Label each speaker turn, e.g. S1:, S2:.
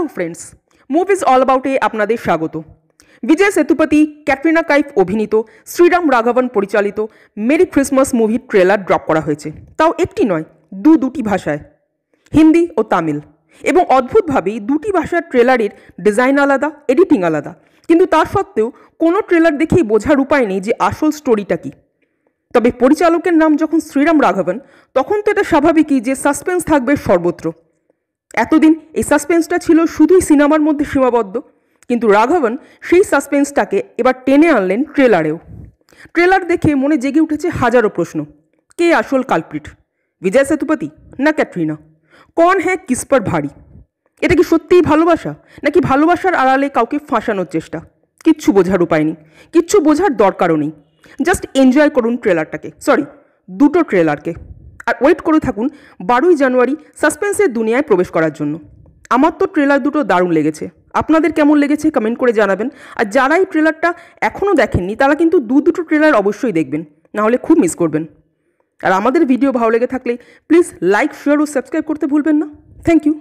S1: Hello friends, movies all অ্যাবাউটে আপনাদের স্বাগত। বিজয় সেতুপতি, ক্যাটরিনা কাইফ অভিনীত, শ্রীরাম রাঘবন পরিচালিত মেরি ক্রিসমাস মুভির ট্রেলার ড্রপ করা হয়েছে, তাও একটি নয়, দুটি ভাষায়, হিন্দি ও তামিল। এবং অদ্ভুতভাবেই দুটি ভাষার ট্রেলারের ডিজাইন আলাদা, এডিটিং আলাদা, কিন্তু তার সত্ত্বেও কোনো ট্রেলার দেখেই বোঝার উপায় নেই যে আসল স্টোরিটা কী। তবে পরিচালকের নাম যখন শ্রীরাম রাঘবন, তখন তো এটা স্বাভাবিকই যে সাসপেন্স থাকবে সর্বত্র। এতদিন এই সাসপেন্সটা ছিল শুধুই সিনেমার মধ্যে সীমাবদ্ধ, কিন্তু রাঘবন সেই সাসপেন্সটাকে এবার টেনে আনলেন ট্রেলারেও। ট্রেলার দেখে মনে জেগে উঠেছে হাজারো প্রশ্ন। কে আসল কালপ্রিট, বিজয় সেতুপতি না ক্যাটরিনা? কন হ্যাঁ কিস পর ভারী? এটা কি সত্যিই ভালোবাসা, নাকি ভালোবাসার আড়ালে কাউকে ফাঁসানোর চেষ্টা? কিচ্ছু বোঝার উপায় নেই, কিচ্ছু বোঝার দরকারও নেই। জাস্ট এনজয় করুন ট্রেলারটাকে, দুটো ট্রেলারকে, আর ওয়েট করে থাকুন 12ই জানুয়ারি সাসপেন্সের দুনিয়ায় প্রবেশ করার জন্য। আমার তো ট্রেলার দুটো দারুণ লেগেছে, আপনাদের কেমন লেগেছে কমেন্ট করে জানাবেন। আর যারা এই ট্রেলারটা এখনও দেখেননি তারা কিন্তু দুটো ট্রেলার অবশ্যই দেখবেন, নাহলে খুব মিস করবেন। আর আমাদের ভিডিও ভালো লেগে থাকলে প্লিজ লাইক, শেয়ার ও সাবস্ক্রাইব করতে ভুলবেন না। Thank you.